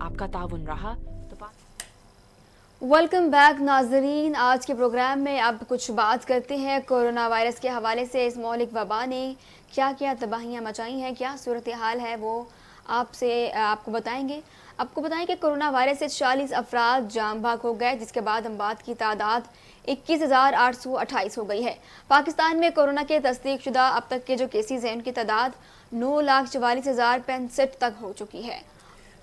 आपका ताउन रहा। वेलकम बैक नाजरीन। आज के प्रोग्राम में अब कुछ बात करते हैं कोरोना वायरस के हवाले से। इस मौलिक वबा ने क्या क्या तबाहियां मचाई हैं, क्या सूरत हाल है, वो आपको बताएंगे। आपको बताएं कि कोरोना वायरस से 40 अफराद जान भाग हो गए, जिसके बाद अमवात की तादाद 21,828 हो गई है। पाकिस्तान में कोरोना के तस्दीकशुदा अब तक के जो केसेज हैं उनकी तादाद 9,44,065 तक हो चुकी है।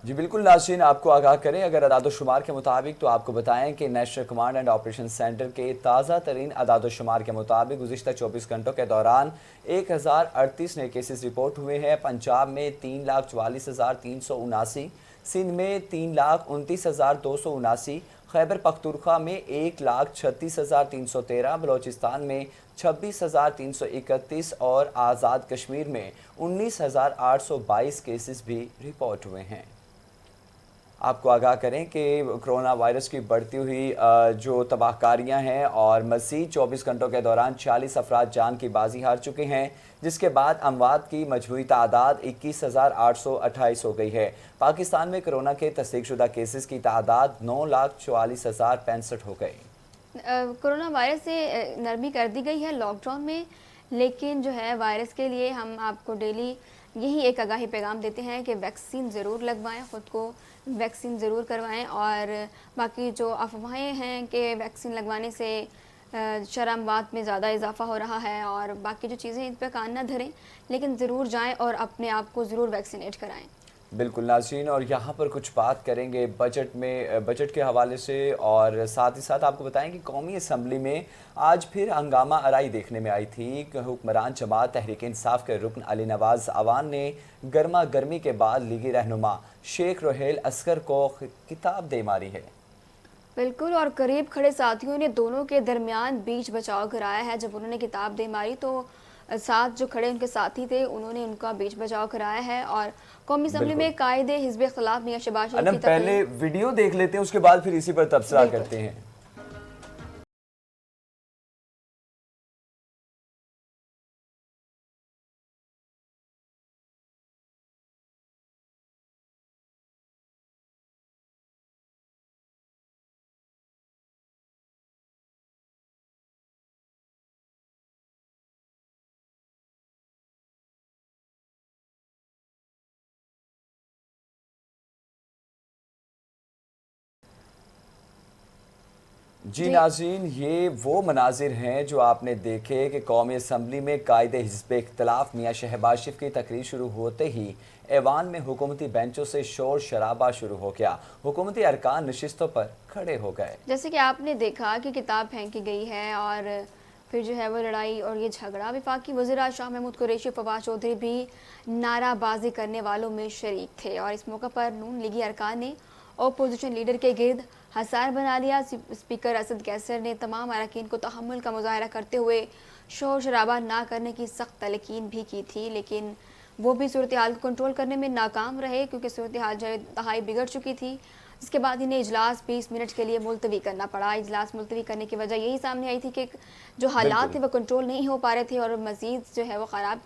जी बिल्कुल नाज़रीन, आपको आगाह करें अगर अदाद-ओ-शुमार के मुताबिक, तो आपको बताएं कि national command and operation centre के ताज़ा तरीन अदाद-ओ-शुमार के मुताबिक गुज़िश्ता 24 घंटों के दौरान 1038 नए केसेस रिपोर्ट हुए हैं। पंजाब में 3,44,379, सिंध में 3,29,279, खैबर पख्तूनख्वा में 1,36,313, बलोचिस्तान में 26,331 और आज़ाद कश्मीर में 19,822 केसेस भी रिपोर्ट हुए हैं। आपको आगाह करें कि कोरोना वायरस की बढ़ती हुई जो तबाहकारियां हैं और मज़ीद 24 घंटों के दौरान 40 अफराद जान की बाजी हार चुके हैं, जिसके बाद अमवात की मजमूई तादाद 21,828 हो गई है। पाकिस्तान में कोरोना के तस्दीकशुदा केसेस की तादाद 9,44,065 हो गई। कोरोना वायरस से नरमी कर दी गई है लॉकडाउन में, लेकिन जो है वायरस के लिए हम आपको डेली यही एक आगाही पैगाम देते हैं कि वैक्सीन ज़रूर लगवाएं, ख़ुद को वैक्सीन ज़रूर करवाएं। और बाकी जो अफवाहें हैं कि वैक्सीन लगवाने से शर्म-अमवात में ज़्यादा इजाफा हो रहा है और बाकी जो चीज़ें, इन पर कान न धरें, लेकिन ज़रूर जाएं और अपने आप को ज़रूर वैक्सीनेट कराएं। बिल्कुल नाज़रीन, और यहाँ पर कुछ बात करेंगे बजट के हवाले से, और साथ ही साथ आपको बताएं कि कौमी असम्बली में आज फिर हंगामा आराई देखने में आई थी। हुक्मरान जमात तहरीक इंसाफ के रुकन अली नवाज अवान ने गर्मा गर्मी के बाद लीगी रहनुमा शेख रोहेल असगर को किताब दे मारी है। बिल्कुल, और करीब खड़े साथियों ने दोनों के दरमियान बीच बचाव कराया है। जब उन्होंने किताब दे मारी तो साथ जो खड़े उनके साथी थे, उन्होंने उनका बीच बचाव कराया है। और कौमी असम्बली में कायदे हिज़्ब इख्तिलाफ मियां शहबाज शरीफ की पहले वीडियो देख लेते हैं, उसके बाद फिर इसी पर तबसरा करते हैं। जी नाज़रीन, ये वो मनाजिर हैं जो आपने देखे कि कौमी असम्बली में कायदे हिज़्ब इख्तिलाफ मियां शहबाज शरीफ की तकरीर शुरू होते ही ऐवान में हुकूमती बेंचों से शोर शराबा शुरू हो गया। हुकूमती अरकान नशिस्तों पर खड़े हो गए। जैसे कि आपने देखा कि किताब फेंकी गई है और फिर जो है वो लड़ाई और ये झगड़ा। वफाकी वज़ीर शाह महमूद कुरैशी, फवाद चौधरी भी नाराबाजी करने वालों में शरीक थे। और इस मौके पर नून लीगी अरकान ने अपोजिशन लीडर के गिर्द हसार बना लिया। स्पीकर असद कैसर ने तमाम अरकान को तहम्मुल का मुजाहरा करते हुए शोर शराबा ना करने की सख्त तलकीन भी की थी, लेकिन वो भी सूरत हाल को कंट्रोल करने में नाकाम रहे, क्योंकि सूरत हाल जो इंतहाई बिगड़ चुकी थी। जिसके बाद इन्हें इजलास 20 मिनट के लिए मुलतवी करना पड़ा। इजलास मुलतवी करने की वजह यही सामने आई थी कि जो हालात थे वो कंट्रोल नहीं हो पा रहे थे और मज़ीद जो है वो ख़राब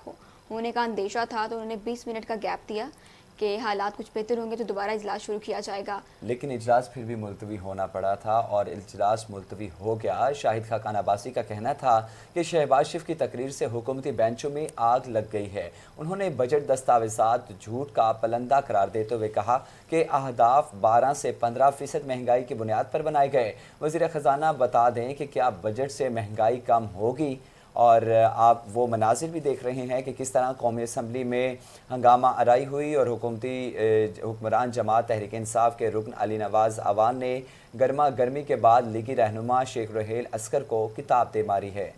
होने का अंदेशा था। तो उन्होंने 20 मिनट का गैप दिया कि हालात कुछ बेहतर होंगे तो दोबारा इजलास शुरू किया जाएगा। लेकिन इजलास फिर भी मुलतवी होना पड़ा था और इजलास मुलतवी हो गया। शाहिद खाकान अब्बासी का कहना था कि शहबाज शरीफ की तकरीर से हुकूमती बेंचों में आग लग गई है। उन्होंने बजट दस्तावेजात झूठ का पलंदा करार देते हुए कहा कि अहदाफ 12 से 15% महंगाई की बुनियाद पर बनाए गए। वज़ीर ख़जाना बता दें कि क्या बजट से महंगाई कम होगी। और आप वो मनाजिर भी देख रहे हैं कि किस तरह कौमी असम्बली में हंगामा आराई हुई और हुक्मरान जमात तहरीक इंसाफ के रुकन अली नवाज अवान ने गर्मा गर्मी के बाद लीगी रहनुमा शेख रोहेल असगर को किताब दे मारी है।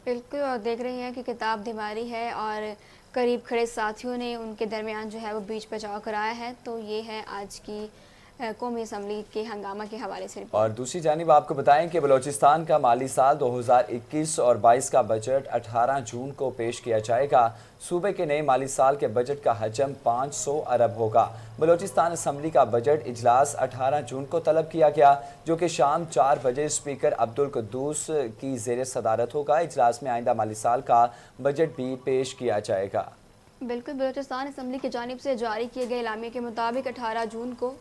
बिल्कुल, और देख रहे हैं कि किताब दे मारी है और करीब खड़े साथियों ने उनके दरमियान जो है वो बीच बचाव कराया है। तो ये है आज की कौमी असम्बली के हंगामा के हवाले से। और दूसरी जानिब आपको बताएं कि बलोचिस्तान का माली साल 2021 और 22 का बजट 18 जून को पेश किया जाएगा। सूबे के नए माली साल के बजट का हजम 500 अरब होगा। बलोचिस्तान असम्बली का बजट इजलास 18 जून को तलब किया गया, जो कि शाम 4 बजे स्पीकर अब्दुल कुद्दूस की ज़ेर सदारत होगा। इजलास में आइंदा माली साल का बजट भी पेश किया जाएगा। बिल्कुल, बलोचिस्तान असम्बली की जानिब से जारी किए गए एलामिया के मुताबिक 18 जून को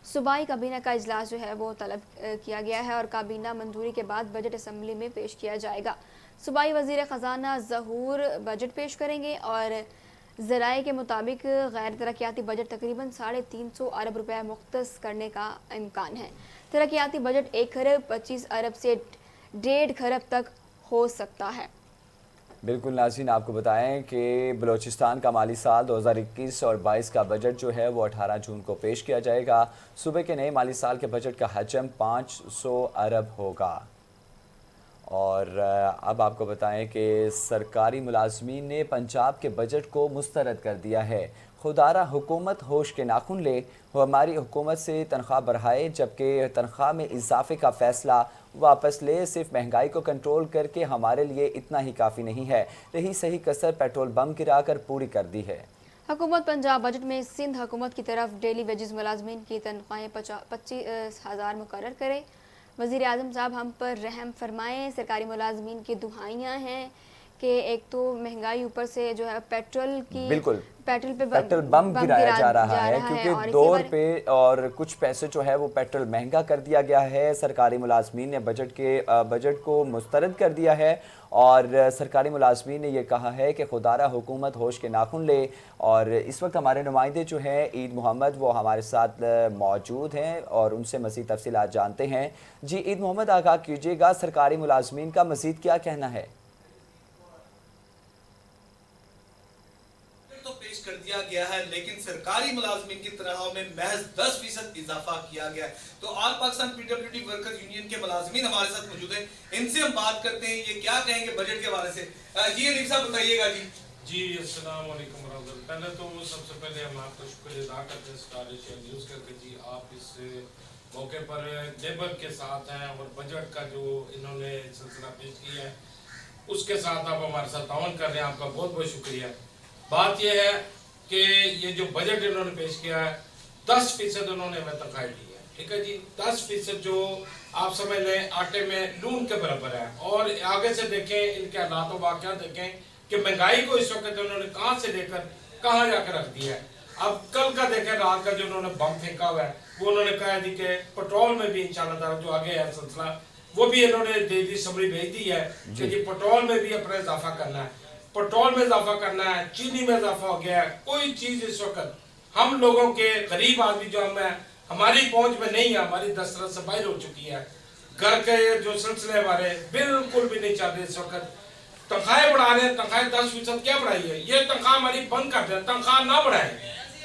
सूबाई काबीना का इजलास जो है वो तलब किया गया है और काबीना मंजूरी के बाद बजट असम्बली में पेश किया जाएगा। सूबाई वजीर ख़जाना ज़हूर बजट पेश करेंगे और ज़राए के मुताबिक गैर तरक्याती बजट तकरीबन 350 अरब रुपए मुख्तस करने का इम्कान है। तरक्याती बजट 1 खरब 25 अरब से 1.5 खरब तक हो सकता है। बिल्कुल नाज़रीन, आपको बताएं कि बलूचिस्तान का माली साल 2021 और 22 का बजट जो है वो 18 जून को पेश किया जाएगा। सूबे के नए माली साल के बजट का हजम 500 अरब होगा। और अब आपको बताएं कि सरकारी मुलाजमीन ने पंजाब के बजट को मुस्तरद कर दिया है। खुदारा हुकूमत होश के नाखून ले, वो हमारी हुकूमत से तनख्वाह बढ़ाए जबकि तनख्वाह में इजाफे का फ़ैसला वापस ले। सिर्फ महंगाई को कंट्रोल करके हमारे लिए इतना ही काफ़ी नहीं है, रही सही कसर पेट्रोल बम गिराकर पूरी कर दी है। हुकूमत पंजाब बजट में सिंध हुकूमत की तरफ डेली वेजेस मुलाजमीन की तनख्वाहें 25,000 मुकर्रर करे। वज़ीर आज़म साहब हम पर रहम फरमाएँ। सरकारी मुलाजमीन की दुहाइयाँ हैं कि एक तो महंगाई ऊपर से जो है पेट्रोल बम गिराया जा रहा है क्योंकि दौर पे और कुछ पैसे जो है वो पेट्रोल महंगा कर दिया गया है। सरकारी मुलाजमीन ने बजट को मुस्तरद कर दिया है और सरकारी मुलाजमीन ने ये कहा है कि खुदारा हुकूमत होश के नाखून ले। और इस वक्त हमारे नुमाइंदे जो हैं ईद मोहम्मद वो हमारे साथ मौजूद हैं और उनसे मज़ीद तफसीलात जानते हैं। जी ईद मोहम्मद, आगाह कीजिएगा, सरकारी मुलाजमीन का मज़ीद क्या कहना है? कर दिया गया है लेकिन सरकारी मुलाजमीन की तनख्वाह में महज 10% इजाफा किया गया है। तो all Pakistan PWD workers union के मुलाजमीन हमारे साथ मौजूद हैं, इनसे हम बात करते हैं ये क्या कहेंगे बजट के हवाले से। जी अनीफ साहब बताइएगा। जी अस्सलाम वालेकुम वरहमतुल्लाह। पहले तो सबसे पहले हम आपका शुक्रिया अदा करते हैं स्टार एशिया न्यूज़ करके जी, आप इस मौके पर लेबर के साथ हैं और बजट का जो इन्होंने सिलसिला पेश किया है उसके साथ आप हमारे साथ ताउन कर रहे हैं, आपका बहुत बहुत शुक्रिया। बात यह है कि ये जो बजट इन्होंने पेश किया है 10% उन्होंने हमें तनख्वाह दी है, ठीक है जी। 10% जो आप समझ लें आटे में लून के बराबर है। और आगे से देखें इनके हालात वाक़या देखें कि महंगाई को इस वक्त उन्होंने कहाँ से लेकर कहाँ जाकर रख दिया है। अब कल का देखें, रात का जो उन्होंने बम फेंका हुआ है वो उन्होंने कहा थी कि पेट्रोल में भी इंशाल्लाह जो आगे है सिलसिला वो भी इन्होंने दे समरी भेज दी है कि जी पेट्रोल में भी अपना इजाफा करना है, पेट्रोल में इजाफा करना है, चीनी में इजाफा हो गया है। कोई चीज इस वक्त हम लोगों के गरीब आदमी जो हम है हमारी पहुंच में नहीं है, हमारी दस्तरस से बाहर हो चुकी है। घर के जो सिलसिले हमारे बिल्कुल भी नहीं चल रहे इस वक्त। तनख्वाहें बढ़ा रहे हैं, तनख्वाहें 10% क्या बढ़ाई है, ये तनख्वाह हमारी बंद कर दे, तनख्वाह ना बढ़ाए,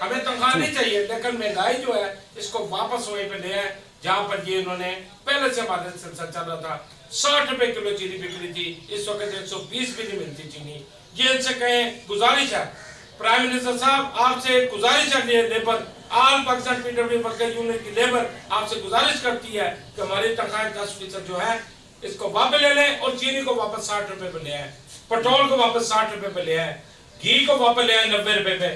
हमें तनख्वाह नहीं चाहिए। लेकिन महंगाई जो है इसको वापस वहीं पे ले आए जहाँ पर ये इन्होंने पहले से हमारे सिलसिला चल रहा था। 60 रुपए किलो चीनी बिक रही थी, इस वक्त 120 भी नहीं मिलती चीनी। ये इनसे कहें गुजारिश है प्राइम मिनिस्टर साहब, आपसे गुजारिश है, labour all Pakistan PWD workers union की लेबर आपसे गुजारिश करती है कि हमारी तनख्वाह 10% जो है इसको वापस ले लें और चीनी को वापस 60 रुपए पे ले आए, पेट्रोल को वापस 60 रुपए पे ले आए, घी को वापस ले आए 90 रुपए पे।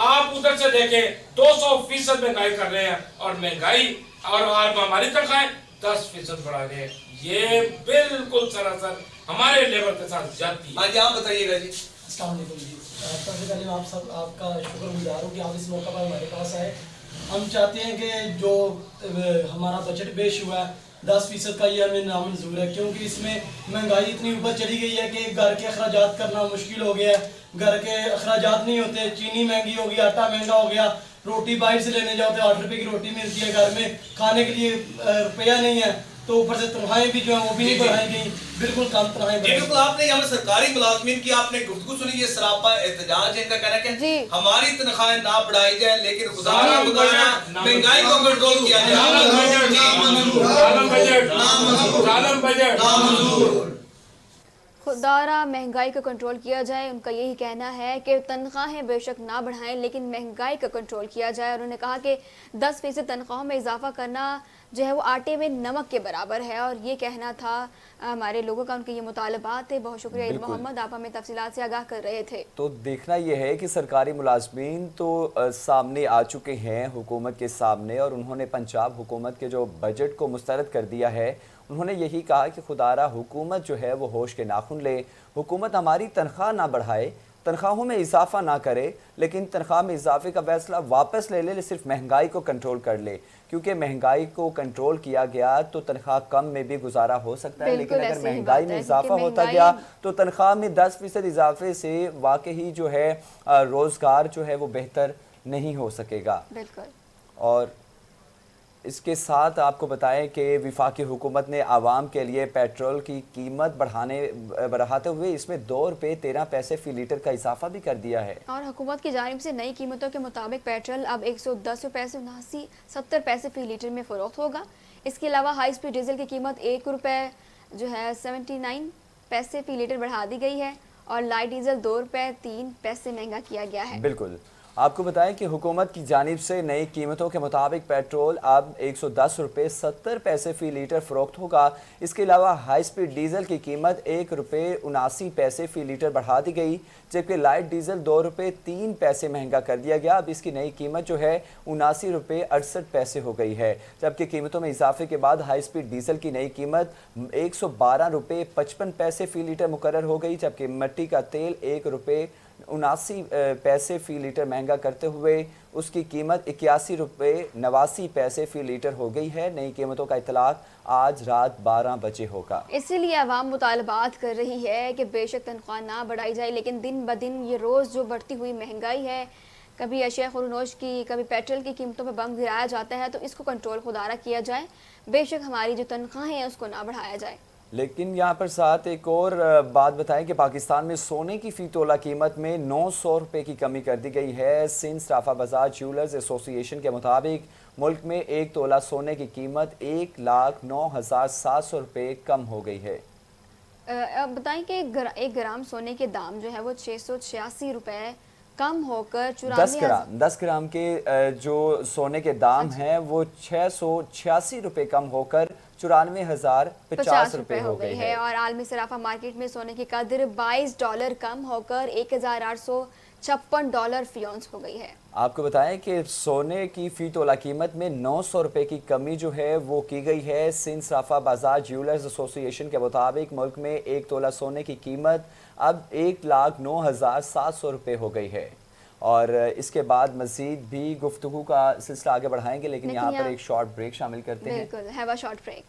आप उधर से देखें 200% महंगाई कर रहे हैं और महंगाई और हमारी तनख्वाह 10% बढ़ा रहे हैं। ये बिल्कुल सरासर हमारे लेबर के साथ जाती है। आप बताइएगा जी। अस्सलाम वालेकुम जी, सबसे पहले मैं आपका शुक्रगुजार हूँ कि आप इस मौका पर हमारे पास आए। हम चाहते हैं कि जो हमारा बजट पेश हुआ है 10% का, ये हमें नामंजूर है क्योंकि इसमें महंगाई इतनी ऊपर चली गई है कि घर के अखराजात करना मुश्किल हो गया है। घर के अखराजात नहीं होते, चीनी महंगी हो गई, आटा महंगा हो गया, रोटी बाहर से लेने जाओ तो 8 रुपए की रोटी मिलती है, घर में खाने के लिए रुपया नहीं है, तो ऊपर से तनख्वाहें भी जो है वो भी नहीं बढ़ाई गई, बिल्कुल कम तनख्वाहें। बिल्कुल आपने यहाँ सरकारी मुलाजमीन की आपने गुफ्तगू सुनी, ये सरापा एहतजाज है, इनका कहना है कि हमारी तनाखाएं ना बढ़ाई जाए लेकिन महंगाई को कंट्रोल किया जाए। खुदारा महंगाई को कंट्रोल किया जाए, उनका यही कहना है कि तनख्वाहें बेशक ना बढ़ाएं लेकिन महंगाई का कंट्रोल किया जाए। उन्होंने कहा कि 10% तनख्वाहों में इजाफा करना जो है वो आटे में नमक के बराबर है और ये कहना था हमारे लोगों का, उनके ये मुतालबात थे। बहुत शुक्रिया ईद मोहम्मद, आप हमें तफसीलात से आगाह कर रहे थे। तो देखना यह है कि सरकारी मुलाजमीन तो सामने आ चुके हैं हुकूमत के सामने और उन्होंने पंजाब हुकूमत के जो बजट को मुस्तरद कर दिया है। उन्होंने यही कहा कि खुदारा हुकूमत जो है वो होश के नाखून ले, हुकूमत हमारी तनख्वाह ना बढ़ाए तनख्वाहों में इजाफा ना करे, लेकिन तनख्वाह में इजाफे का फैसला वापस ले ले, सिर्फ महंगाई को कंट्रोल कर ले, क्योंकि महंगाई को कंट्रोल किया गया तो तनख्वाह कम में भी गुजारा हो सकता है। लेकिन अगर महंगाई में इजाफा होता गया तो तनख्वाह में 10% इजाफे से वाकई जो है रोज़गार जो है वो बेहतर नहीं हो सकेगा। और इसके साथ आपको बताएं कि वफाकी हुकूमत ने आवाम के लिए पेट्रोल की कीमत बढ़ाते हुए इसमें ₹2.13 फ़ी लीटर का इजाफा भी कर दिया है। और हुकूमत की जानिब से नई कीमतों के मुताबिक पेट्रोल अब 110 रुपये से 70 पैसे फ़ी लीटर में फ़रोख्त होगा। इसके अलावा हाई स्पीड डीजल की कीमत ₹1 जो है 79 पैसे फ़ी लीटर बढ़ा दी गई है और लाइट डीजल ₹2.03 महंगा किया गया है। बिल्कुल, आपको बताएं कि हुकूमत की जानिब से नई कीमतों के मुताबिक पेट्रोल अब 110 रुपये 70 पैसे फ़ी लीटर फ़रोख्त होगा। इसके अलावा हाई स्पीड डीजल की कीमत ₹1.79 फ़ी लीटर बढ़ा दी गई, जबकि लाइट डीजल ₹2.03 महंगा कर दिया गया। अब इसकी नई कीमत जो है ₹79.68 हो गई है, जबकि कीमतों में इजाफे के बाद हाई स्पीड डीजल की नई कीमत ₹112.55 फ़ी लीटर मुकर्रर हो गई, जबकि मिट्टी का तेल ₹1.79 फ़ी लीटर महंगा करते हुए उसकी कीमत ₹81.89 फ़ी लीटर हो गई है। नई कीमतों का इतलाक आज रात 12 बजे होगा। इसीलिए अवाम मुतालबात कर रही है कि बेशक तनख्वाह ना बढ़ाई जाए, लेकिन दिन ब दिन ये रोज़ जो बढ़ती हुई महंगाई है, कभी अशिया खुरनोश की, कभी पेट्रोल की कीमतों पर बम गिराया जाता है, तो इसको कंट्रोल खुदारा किया जाए। बेशक हमारी जो तनख्वाहें हैं उसको ना बढ़ाया जाए। लेकिन यहाँ पर साथ एक और बात बताएं कि पाकिस्तान में सोने की फ़ी तोला कीमत में 900 रुपये की कमी कर दी गई है। सिंध सराफा बाजार ज्वेलर्स एसोसिएशन के मुताबिक मुल्क में एक तोला सोने की कीमत 1,09,700 रुपये कम हो गई है। अब बताएं कि एक ग्राम सोने के दाम जो है वो 686 रुपये कम होकर 10 ग्राम के जो सोने के दाम हैं वो 686 रुपये कम होकर 94,050 रुपये हो गई है। और आलमी सराफा मार्केट में सोने की कदर $22 कम होकर $1,856 फी औंस हो गई है। आपको बताएं कि सोने की फ़ी तोला कीमत में 900 रुपये की कमी जो है वो की गई है। सिंध सराफा बाजार ज्वेलर्स एसोसिएशन के मुताबिक मुल्क में एक तोला सोने की कीमत अब 1,09,700 रुपये हो गई है। और इसके बाद मज़ीद भी गुफ्तगू का सिलसिला आगे बढ़ाएंगे, लेकिन यहाँ पर एक शॉर्ट ब्रेक शामिल करते हैं। बिल्कुल, हैव अ शॉर्ट ब्रेक।